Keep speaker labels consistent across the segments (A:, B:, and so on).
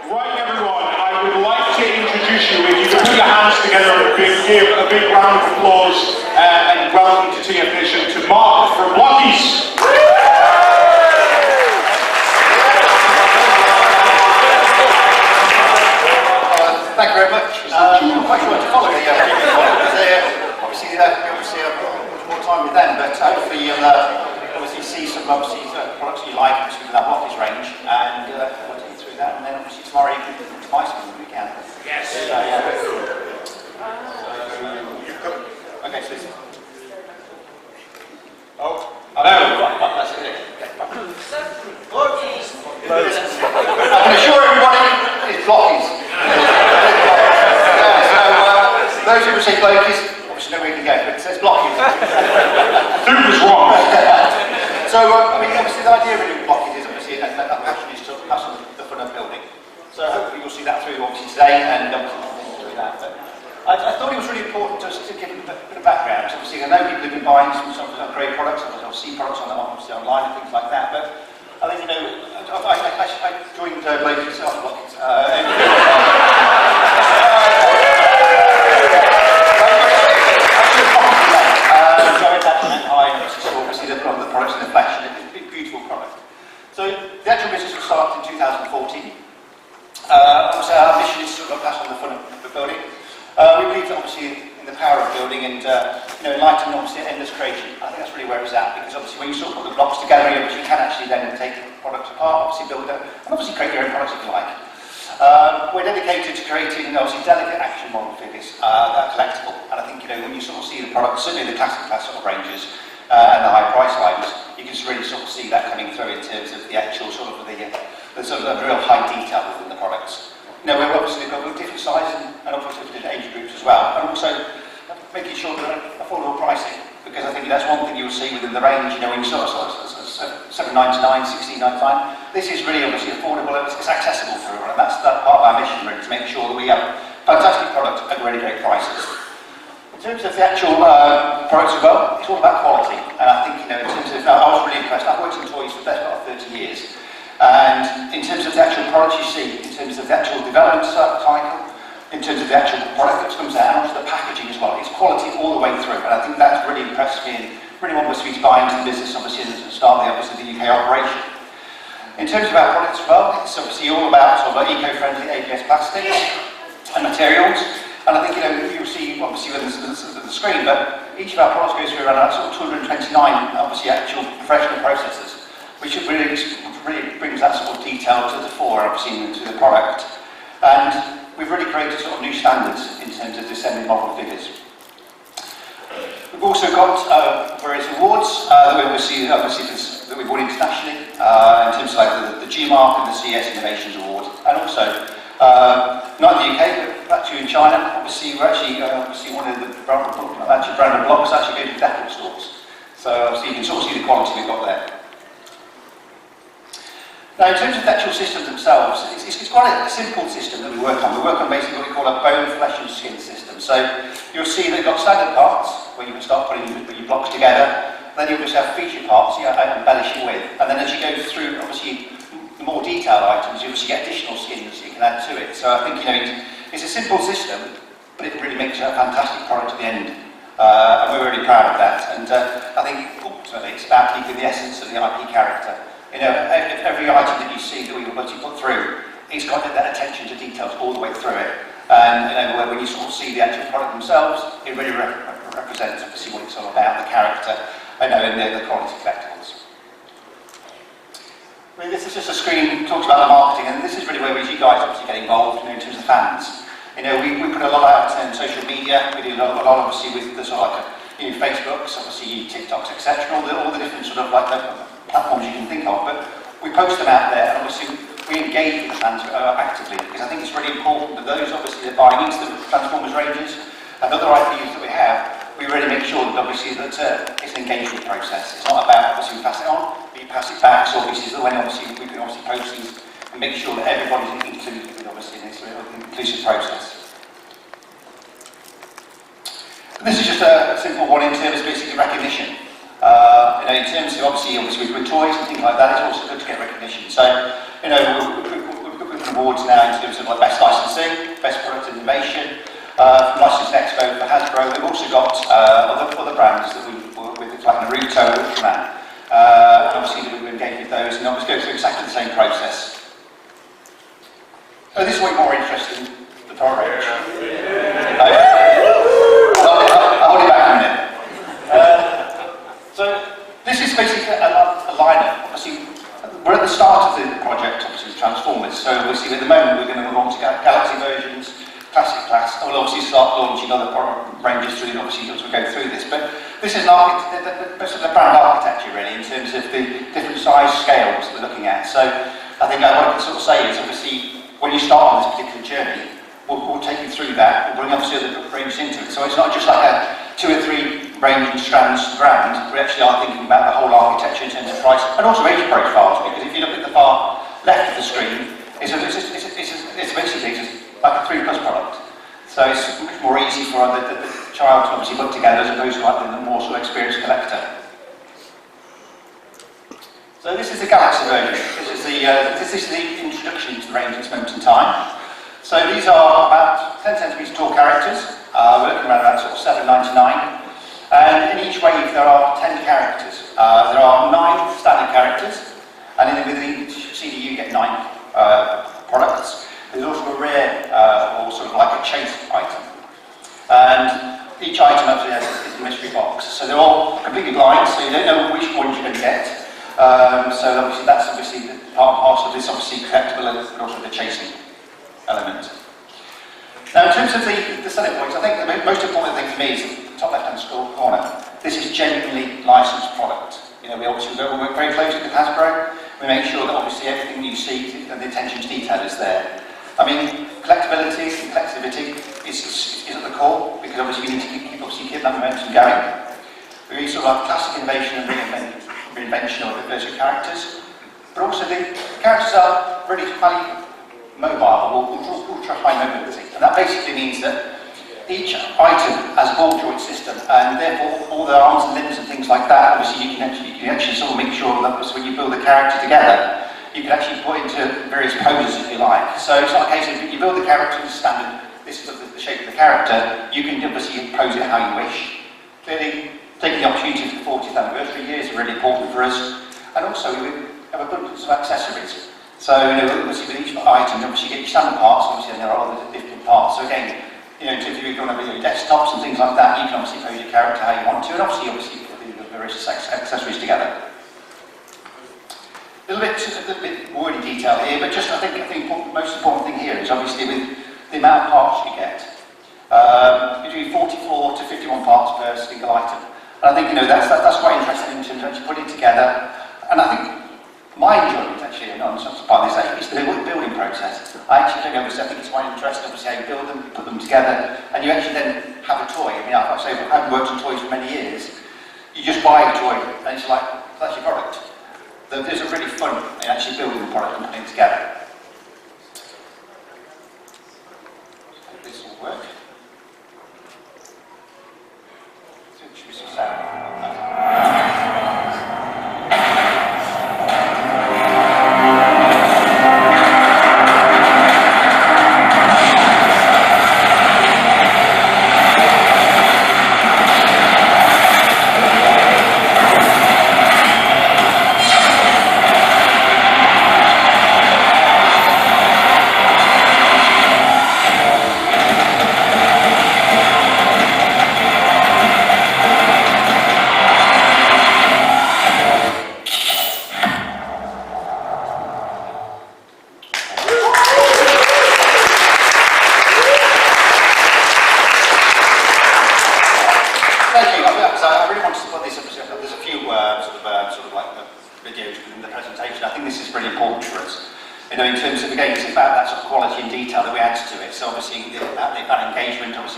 A: Right, everyone, I would like to introduce you, if you can put your hands together and give a big round of applause and welcome to TF.Station to Mark from Blokees.
B: Thank you very much. I'm quite sure to follow the previous one because obviously much more time with them, but hopefully you'll obviously see some products you like within our Blokees range, and we'll take you through that, and then obviously tomorrow you can come to my school when we can.
A: Yes.
B: Okay, so listen.
A: Oh, hello.
B: That's it. Blokees. I can assure everybody it's Blokees. Those who say Blokees, obviously know where you can go, but it says Blokees.
A: Who was wrong?
B: So, I mean, obviously the idea really with Blokees is obviously that passion is to pass on the fun of building. So hopefully you'll see that through obviously today, and obviously through that. But I thought it was really important to give a bit of background. So obviously I know people have been buying some great products, I've seen products obviously online and things like that, but I think, you know, I joined Blokees after Blokees. Obviously the products in the flesh, and it's a beautiful product. So the actual business was started in 2014. Obviously our mission is to pass on the fun of building. We believe that obviously in the power of building and enlightening obviously endless creation. I think that's really where it's at, because obviously when you sort of put the blocks together, you can actually then take products apart, obviously build them, and obviously create your own products if you like. We're dedicated to creating obviously delicate action model figures that are collectible, and I think when you sort of see the products, certainly the classic sort of ranges and the high price lines, you can really sort of see that coming through in terms of the actual sort of the sort of real high detail within the products. We've obviously got different sizes and obviously different age groups as well, and also making sure that affordable pricing, because I think that's one thing you'll see within the range. When you sort of £7.99, £16.99, this is really obviously affordable, it's accessible for everyone, and that's that part of our mission really, to make sure that we have fantastic products at really great prices. In terms of the actual products as well, it's all about quality, and I think in terms of, I was really impressed. I've worked in toys for the best part of 30 years, and in terms of the actual products you see, in terms of the actual development cycle, in terms of the actual product that comes out, and also the packaging as well, it's quality all the way through, and I think that's really impressed me and really want us to buy into the business obviously and start the UK operation. In terms of our products as well, it's obviously all about sort of eco-friendly ABS plastics and materials. And I think you'll see obviously with the screen, but each of our products goes through around sort of 229 obviously actual professional processes, which really brings that sort of detail to the fore, obviously into the product. And we've really created sort of new standards in terms of assembly model figures. We've also got various awards that we obviously that we've won internationally in terms of like the G-Mark and the CS Innovations Award, and also not in the UK, but actually in China. Obviously, we're actually one of the branded blocks actually go to Apple stores. So obviously you can sort of see the quality we've got there. Now, in terms of the actual systems themselves, it's quite a simple system that we work on. We work on basically what we call a bone, flesh and skin system. So you'll see they've got standard parts where you can start putting your blocks together. Then you'll just have feature parts you embellish it with. And then as you go through, obviously, the more detailed items, you obviously get additional skins you can add to it. So I think it's a simple system, but it really makes a fantastic product at the end. And we're really proud of that. And I think ultimately it's about keeping the essence of the IP character. Every item that you see that we've put through, it's got that attention to details all the way through it. And when you sort of see the actual product themselves, it really represents obviously what it's all about, the character, and the quality collectibles. I mean, this is just a screen that talks about the marketing, and this is really where you guys obviously get involved in terms of fans. We put a lot out on social media. We do a lot obviously with the sort of like Facebooks, obviously TikToks, etc. All the different sort of like platforms you can think of, but we post them out there, and obviously we engage with the fans actively, because I think it's really important that those obviously that are buying into the Transformers ranges and other IPs that we have, we really make sure that obviously that it's an engagement process. It's not about obviously we pass it on, but you pass it back, so obviously when obviously we can obviously post these and make sure that everybody's included obviously in this inclusive process. And this is just a simple one in terms of basically recognition. In terms of obviously with toys and things like that, it's also good to get recognition. So, we've got awards now in terms of like best licensing, best product innovation, from Licensing Expo for Hasbro. We've also got other brands that we work with, like Naruto, Ultraman, and obviously we've engaged with those, and obviously go through exactly the same process. So this is way more interesting, the product range. I'll hold it back a minute. So this is basically a lineup. Obviously, we're at the start of the project, obviously, with Transformers. So obviously, at the moment, we're going to move on to Galaxy versions, Classic Class. We'll obviously start launching other product ranges through, obviously, as we go through this. But this is the brand architecture, really, in terms of the different size scales we're looking at. So I think what I can sort of say is, obviously, when you start on this particular journey, we'll take you through that. We'll bring obviously other ranges into it. So it's not just like a 2 or 3 range strands brand. We actually are thinking about the whole architecture in terms of price and also age profiles. Because if you look at the far left of the screen, it's basically just like a 3+ product. So it's much more easy for the child to obviously put together as opposed to like the more sort of experienced collector. So this is the Galaxy version. This is the introduction to the range at this moment in time. So these are about 10 centimetres tall characters. We're looking around about sort of $7.99. And in each wave there are 10 characters. There are 9 standard characters, and with each CD you get 9 products. There's also a rare, or sort of like a chase item. And each item actually is a mystery box. So they're all completely blind, so you don't know which one you're going to get. So obviously that's obviously part of this obviously collectible, but also the chasing element. Now in terms of the selling points, I think the most important thing for me is the top left-hand corner. This is genuinely licensed product. You know, we obviously work very closely with Hasbro. We make sure that obviously everything you see and the attention to detail is there. I mean, collectability and collectivity is at the core, because obviously we need to keep that momentum going. We sort of like classic innovation and reinvention of the characters, but also the characters are really highly mobile, we'll try high mobility. And that basically means that each item has a ball joint system, and therefore all the arms and limbs and things like that, obviously you can actually sort of make sure that when you build a character together, you can actually put into various poses if you like. So it's not a case of you build the character as standard, this is the shape of the character, you can obviously pose it how you wish. Clearly, taking the opportunity for the 40th anniversary year is really important for us, and also we have abundance of accessories. So, you know, obviously with each item, obviously you get your standard parts, obviously, and there are other different parts. So again, you know, if you're going to be your desktops and things like that, you can obviously pose your character how you want to, and obviously put the various accessories together. A little bit more in detail here, but just I think the most important thing here is obviously with the amount of parts you get. Between 44 to 51 parts per single item. And I think, you know, that's quite interesting in terms of actually putting it together. And I think my enjoyment actually, and I'm not part of this, is the building process. I actually think it's quite interesting, obviously, how you build them, put them together, and you actually then have a toy. I mean, I say I haven't worked on toys for many years. You just buy a toy, and it's like, that's your product. There's a really fun in actually building the product and putting it together. Hope this will work. Should be some sound.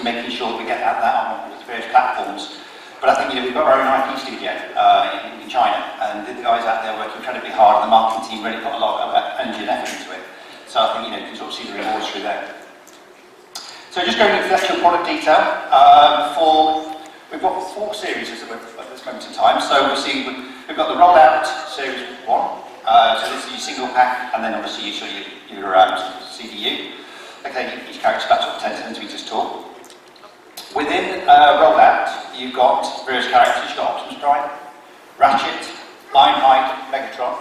B: Making sure we get that on various platforms. But I think, you know, we've got our own IP studio in China, and the guys out there work incredibly hard, and the marketing team really put a lot of energy and effort into it. So I think, you know, you can sort of see the rewards through there. So just going into the actual product detail, we've got 4 series at this moment in time. So we've got the Rollout Series 1, So this is your single pack, and then obviously you show your CDU. Okay, each character's about sort of 10 centimetres tall. Within rollout, you've got various characters. You've got Optimus Prime, Ratchet, Ironhide, Megatron.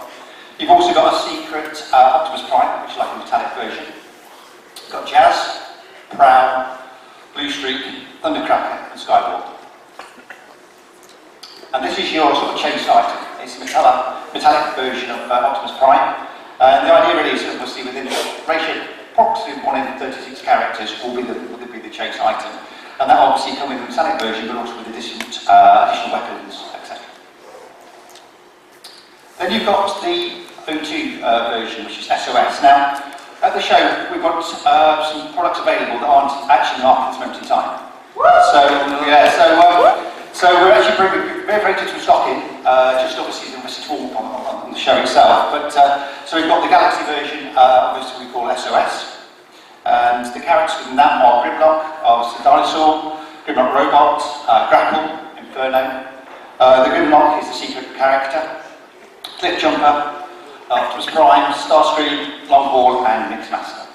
B: You've also got a secret Optimus Prime, which is like a metallic version. You've got Jazz, Prowl, Blue Streak, Thundercracker, and Skywalker. And this is your sort of chase item. It's a metallic version of Optimus Prime. And the idea really is obviously within the ratio, approximately 1 in 36 characters will be the chase item. And that obviously comes with the metallic version, but also with additional weapons, etc. Then you've got the O2 version, which is SOS. Now, at the show, we've got some products available that aren't actually in the market at this moment in time. So we're actually very ready to stock in, just obviously to warm up on the show itself. But so we've got the Galaxy version, obviously we call SOS. And the characters within that are Grimlock, obviously Dinosaur, Grimlock Robot, Grapple, Inferno. The Grimlock is the secret character, Cliffjumper, Optimus Prime, Starscream, Longhorn, and Mixmaster.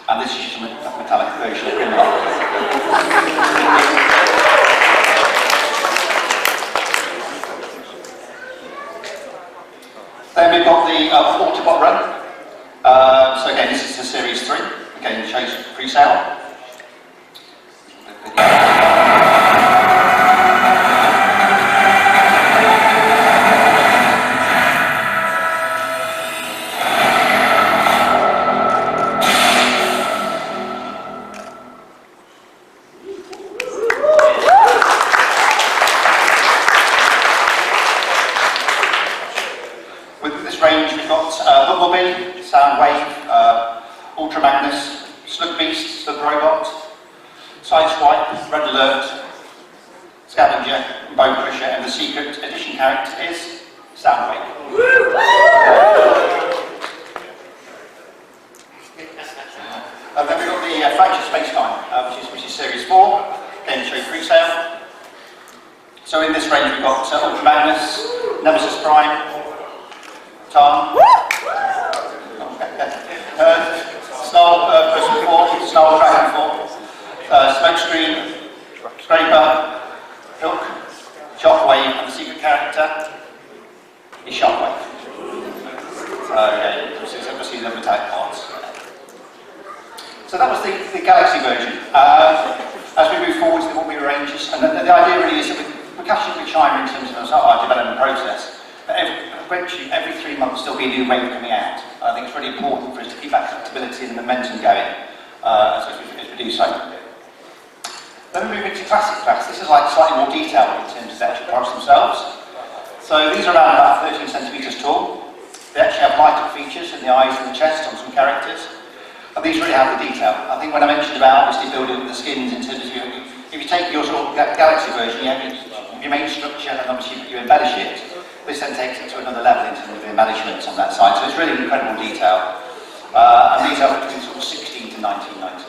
B: And this is just a metallic version of Grimlock. Then we've got the Autobot run. So again, this is the Series 3. Again, chase pre-sale. With this range, we've got Bumblebee, Soundwave, Ultra Magnus, Slug Beast, Slug Robot, Sideswipe, Red Alert, Scavenger, and Bone Crusher, and the secret edition character is Soundwave. And then we've got the TF.Spacestation-Online, which is Series 4, again show pre-sale. So in this range we've got Ultra Magnus, Nemesis Prime, Tom, Snarl Person 4, Snarl Dragon 4, Smokescreen, Scraper, Hook, Shockwave, and the secret character is Shockwave. So yeah, obviously the metallic parts. So that was the Galaxy version. As we move forward, there will be ranges, and the idea really is that we're catching the China in terms of our development process. Eventually, every 3 months there'll be a new wave coming out. I think it's really important for us to keep that stability and the momentum going as we do so. Then we move into classic class. This is like slightly more detailed in terms of the actual products themselves. So these are around about 13 centimetres tall. They actually have light-up features in the eyes and the chest on some characters. And these really have the detail. I think when I mentioned about obviously building the skins in terms of if you take your sort of Galaxy version, you have your main structure and obviously you embellish it. This then takes it to another level in terms of the embellishments on that side. So it's really incredible detail. And these are between sort of 16 to 1999.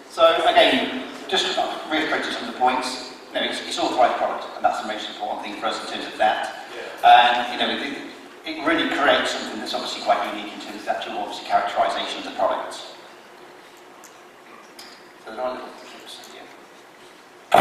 B: So again, just reiterating some of the points. You know, it's authorised product, and that's the most important thing for us in terms of that. And you know, it really creates something that's obviously quite unique in terms of the actual obviously characterisation of the products. So there are little tips here.
C: I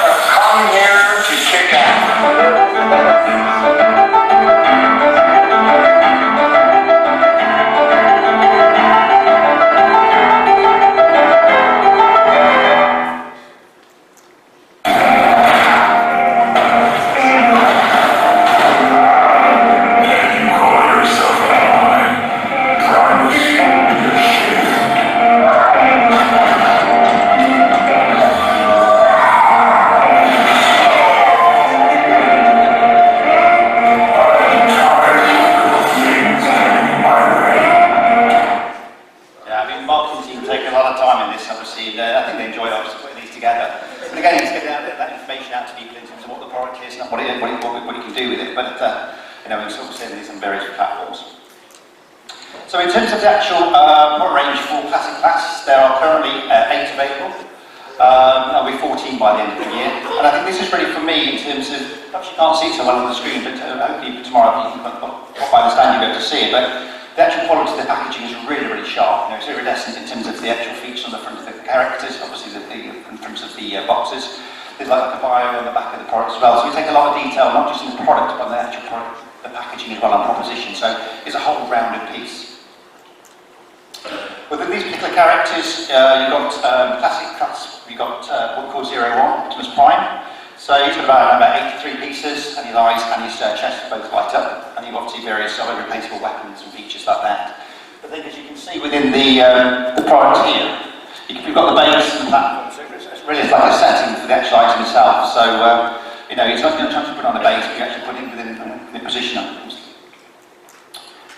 C: have come here to kick ass.
B: been taking a lot of time in this, obviously, and I think they enjoy obviously putting these together. But again, it's getting out that information out to people in terms of what the product is and what you can do with it. But you know, we sort of send these on various platforms. So in terms of the actual product range for Classic Class, there are currently 8 available. There'll be 14 by the end of the year. And I think this is really for me in terms of, perhaps you can't see it so well on the screen, but hopefully tomorrow you can pop by the stand, you'll be able to see it. But the actual quality of the packaging is really, really sharp. You know, it's iridescent in terms of the actual features on the front of the characters, obviously in terms of the boxes. There's like a bio on the back of the product as well. So we take a lot of detail, not just in the product, but the actual product, the packaging as well, and proposition. So it's a whole rounded piece. Within these particular characters, you've got Classic Class, you've got what we call 01, Optimus Prime. So he's got about 83 pieces, and his eyes and his chest both light up, and you've obviously various other replaceable weapons and features like that. But then, as you can see within the product here, you've got the base and the platform, so it's really like a setting for the actual item itself. So, you know, it's not going to put it on the base, but you actually put it within the position of it.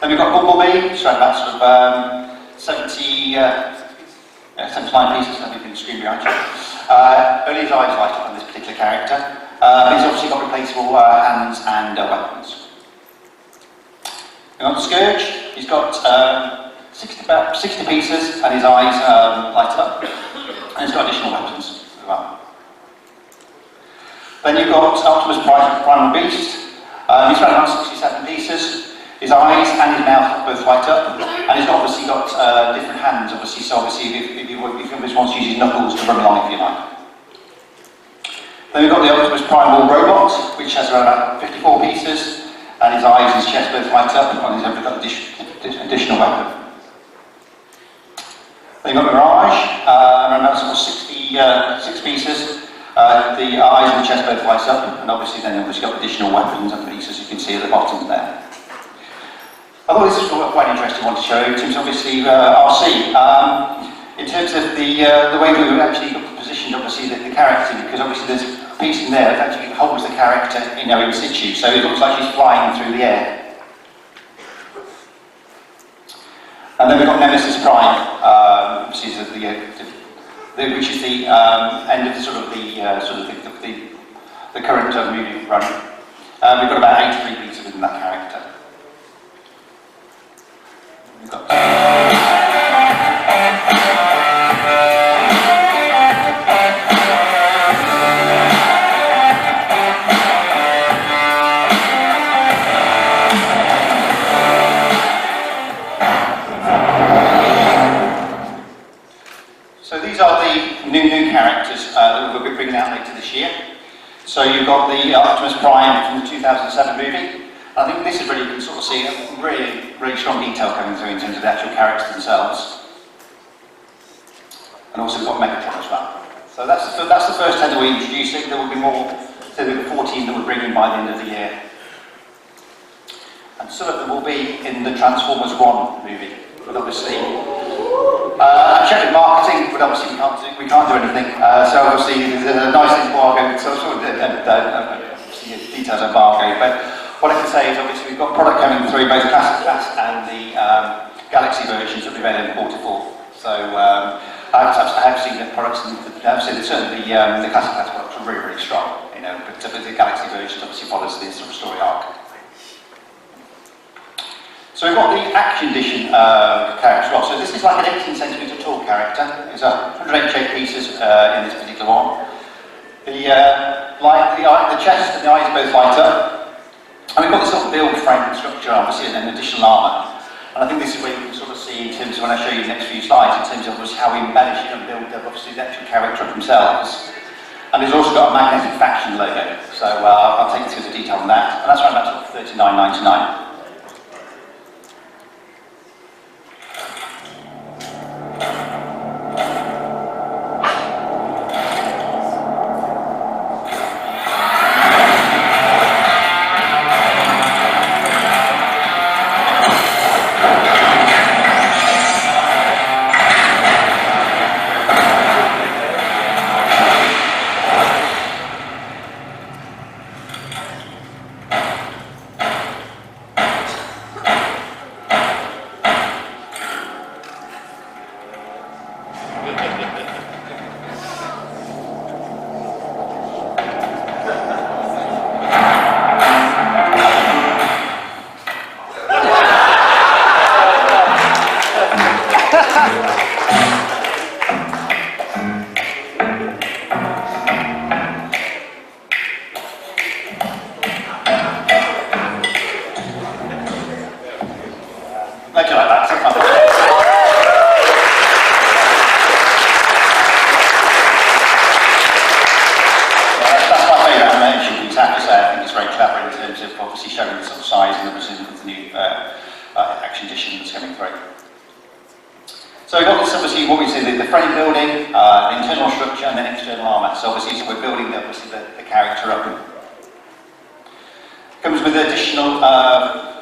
B: Then we've got Bumblebee, which is around about sort of 79 pieces, I think, in the screen behind you. Only his eyes light up on this particular character. He's obviously got replaceable hands and weapons. We've got Scourge. He's got about 60 pieces, and his eyes light up. And he's got additional weapons as well. Then you've got Optimus Primal Beast. He's around 67 pieces. His eyes and his mouth both light up, and he's obviously got different hands, obviously, so obviously if he wants to use his knuckles to run along, if you like. Then we've got the Optimus Primal Robot, which has around about 54 pieces, and his eyes and his chest both light up, and he's got additional weapon. Then you've got Mirage, around about sort of 66 pieces. The eyes and the chest both light up, and obviously then got additional weapons and pieces you can see at the bottom there. I thought this was quite an interesting one to show, in terms of obviously RC. In terms of the way we were actually positioned, obviously, the character, because obviously there's a piece in there that actually holds the character, you know, in situ, so it looks like she's flying through the air. And then we've got Nemesis Prime, which is the end of the sort of the current movie run. We've got about 83 pieces within that character. So these are the new characters that we'll be bringing out later this year. So you've got the Optimus Prime from the 2007 movie. I think this is really, you can sort of see really strong detail coming through in terms of the actual characters themselves. And also we've got Megatron as well. So that's the first 10 that we're introducing. There will be more, so there will be 14 that we're bringing by the end of the year. And some of them will be in the Transformers 1 movie. But obviously, I checked with marketing, but obviously we can't do anything. So obviously there's a nice embargo, so sort of details embargo. But what I can say is obviously we've got product coming through, both Classic Class and the Galaxy versions that we've made in quarter 4. So I have seen the products, and I've seen certainly the Classic Class products are really, really strong, you know, but the Galaxy version obviously follows this sort of story arc. So we've got the Action Edition character as well. So this is like an 18cm tall character. There's 188 pieces in this particular one. The chest and the eyes both light up. And we've got this sort of build frame structure, obviously, and then additional armour. And I think this is where you can sort of see, in terms of when I show you the next few slides, in terms of how we embellish it and build up, obviously, the actual character themselves. And it's also got a magnetic faction logo. So I'll take you through the detail on that. And that's around about sort of $39.99. So we've got this, obviously, what we say, the frame building, the internal structure, and then external armour. So obviously, we're building, obviously, the character up. Comes with additional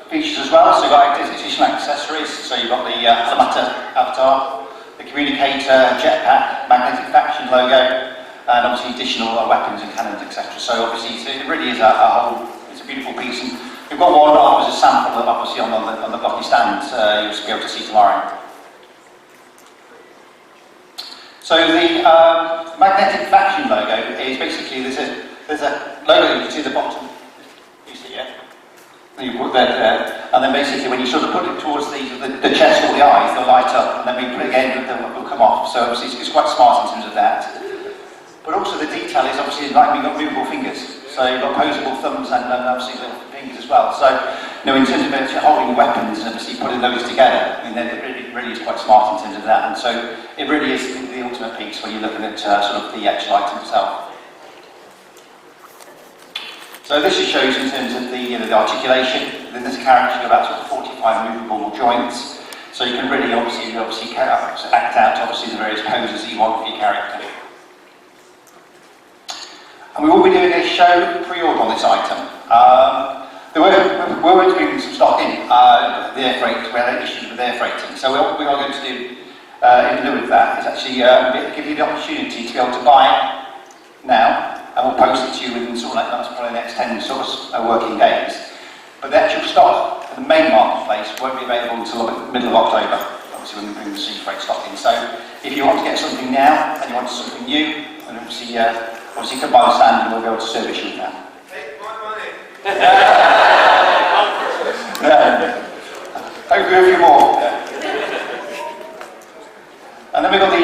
B: features as well. So you've got additional accessories. So you've got the avatar, the communicator, jetpack, magnetic faction logo, and obviously additional weapons and cannons, etc. So obviously, it really is a whole. It's a beautiful piece. And we've got one as a sample, obviously, on the Blokees stand. You'll be able to see tomorrow. So the magnetic faction logo is basically there's a logo you can see at the bottom. You see, yeah. You put that there, and then basically when you sort of put it towards the chest or the eyes, they'll light up, and then when you put it again, they'll come off. So obviously it's quite smart in terms of that. But also the detail is obviously like we've got movable fingers, so you've got posable thumbs and obviously little fingers as well. So you know, in terms of actually holding weapons and obviously putting those together, I mean, it really is quite smart in terms of that. And so it really is the ultimate piece when you're looking at sort of the actual item itself. So this just shows in terms of the articulation. Within this character, you've got about sort of 45 movable joints. So you can really obviously act out obviously the various poses that you want for your character. And we will be doing a show pre-order on this item. We're bringing some stock in, the air freight, we had issues with air freighting. So what we are going to do in lieu of that is actually give you the opportunity to be able to buy it now, and we'll post it to you within sort of like, that's probably the next 10 sort of working days. But the actual stock for the main marketplace won't be available until the middle of October, obviously when we bring the sea freight stock in. So if you want to get something now and you want something new, then obviously come by the stand and we'll be able to service you with that.
C: Take my money.
B: Hopefully a few more. And then we've got the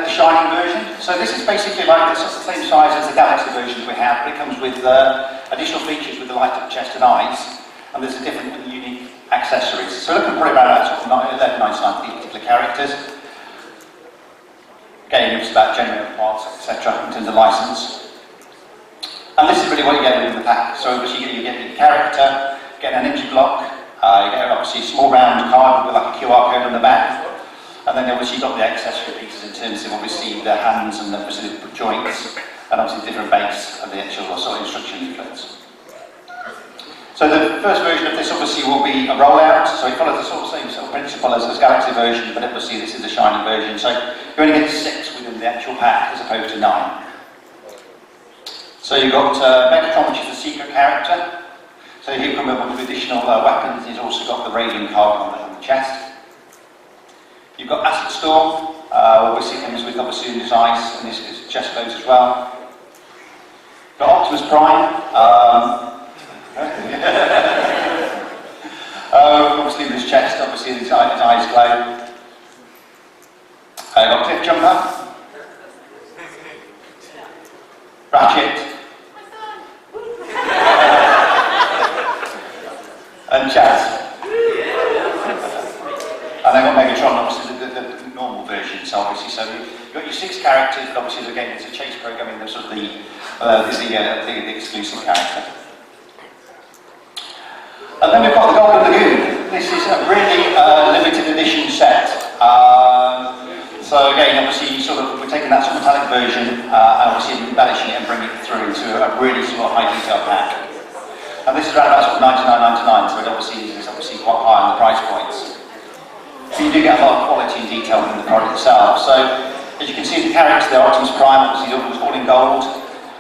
B: Shining version. So this is basically like it's the same size as the Galaxy versions we have, but it comes with additional features with the light up chest and eyes, and there's a different and unique accessories. So looking probably about that sort of $11.99 for these particular characters. Again, it's about genuine parts, etc. in terms of license. And this is really what you get within the pack. So obviously you get your character, get an energy block, you get obviously a small round card with like a QR code on the back, and then obviously you've got the accessory pieces in terms of obviously the hands and obviously the joints, and obviously different base and the actual sort of instruction leaflets. So the first version of this obviously will be a rollout, so it follows the sort of same sort of principle as the Galaxy version, but obviously this is the Shining version, so you only get 6 within the actual pack as opposed to 9. So you've got Megatron, which is a secret character. So he'll come up with additional weapons. He's also got the Raven card on the chest. You've got Acid Storm, obviously comes with obviously his eyes and his chest codes as well. You've got Optimus Prime. Obviously with his chest, obviously his eyes glow. You've got Cliff Jumper. Ratchet. And Chaz. And then got Megatron, obviously the normal version, so obviously, so you've got your 6 characters, but obviously again it's a chase program in the sort of the exclusive character. And then we've got the Golden Lagoon. This is a really limited edition set. So again, obviously we're taking that sort of metallic version and obviously embellishing it and bringing it through into a really sort of high detail pack. And this is around about sort of $99.99, so it obviously is quite high on the price points. So you do get a lot of quality and detail in the product itself. So as you can see, the character there, Optimus Prime, obviously is all in gold.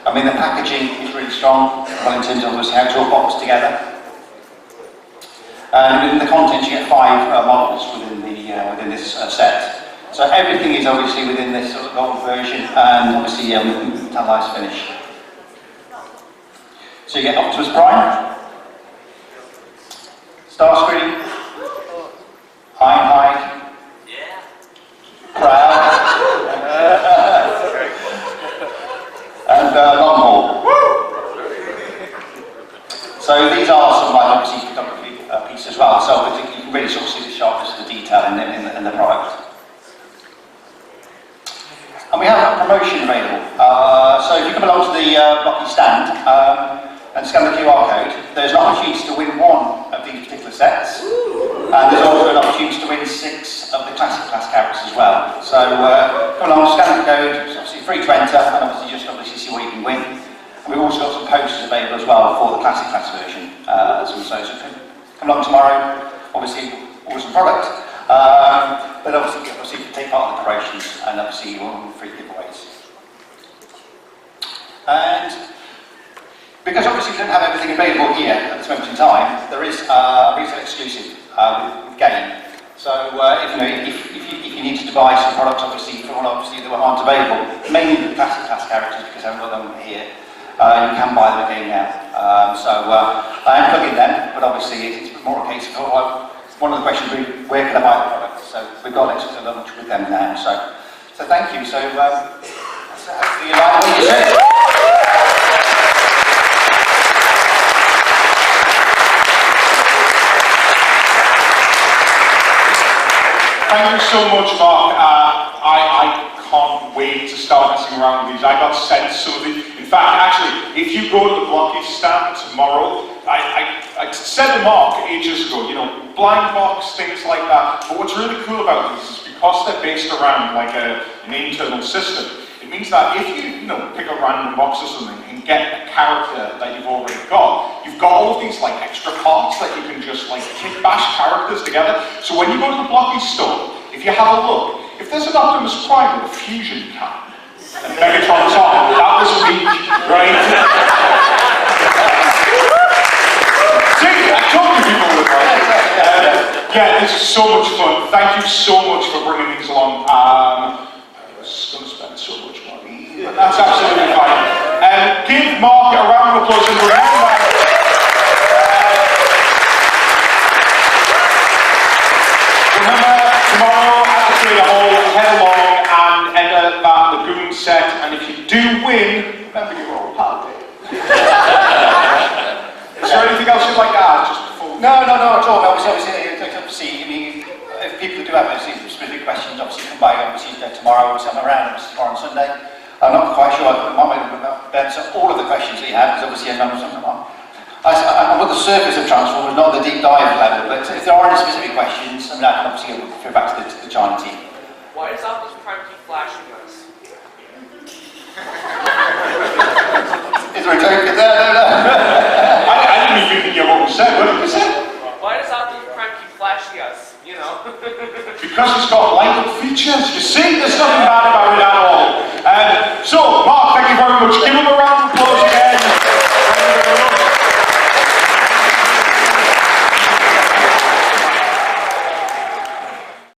B: I mean, the packaging is really strong, well, in terms of obviously how it's all boxed together. And within the content, you get 5 models within this set. So everything is obviously within this sort of gold version, and obviously metallised finish. So you get Optimus Prime, Starscream, Ironhide, Proud, and Longhaul. So these are some like obviously photography pieces as well. So you can really sort of see the sharpness of the detail in the product. And we have a promotion available. So if you come along to the Blokees stand, and scan the QR code, there's an opportunity to win one of these particular sets. And there's also an opportunity to win 6 of the classic class characters as well. So come along, scan the code, it's obviously free to enter, and obviously see what you can win. And we've also got some posters available as well for the classic class version. So come along tomorrow, obviously awesome product. But obviously you can take part in the promotions, and obviously you want free giveaways. And because obviously we don't have everything available here at this moment in time, there is a retail exclusive with Game. So if you needed to buy some products, obviously that aren't available, mainly the classic class characters, because I haven't got them here, you can buy them again now. I am plugging them, but obviously it's more a case of one of the questions will be, where can I buy the product? So we've got extra lunch with them now. So thank you. So that's the what you said.
A: Thank you so much, Mark. I can't wait to start messing around with these. I got sent some of these. In fact, actually, if you go to the Blokees stand tomorrow, I said to Mark ages ago, blind box, things like that. But what's really cool about these is because they're based around like an internal system, it means that if you pick a random box or something and get a character that you've already got, you've got all of these like extra parts that you can just like kit bash characters together. So when you go to the Blokees store, if you have a look, if there's an Optimus Prime with a fusion cannon and Megatron's on, that was me, right? See, I talk to people with that. Yeah, this is so much fun. Thank you so much for bringing these along. I was going to spend so much money, but that's absolutely fine. Give Mark a round of applause and remember, tomorrow at the Theatre Hall, head along and enter that Lagoon set, and if you do win, remember you're all part of it. Is there anything else you'd like to add just before?
B: No, not at all. Obviously, if people do have specific questions, obviously come by tomorrow, I'm around tomorrow on Sunday. I'm not quite sure I might answer all of the questions that you have, because obviously I'm on the surface of Transformers, not the deep dive level, but if there are any specific questions, I can obviously go back to the China team.
C: Why does Optimus Prime keep flashing us?
B: Is there a joke in there? No.
A: I didn't even hear what we said. What did we say?
C: Why does Optimus Prime keep flashing us?
A: Because it's got light-up features. You see, there's nothing bad about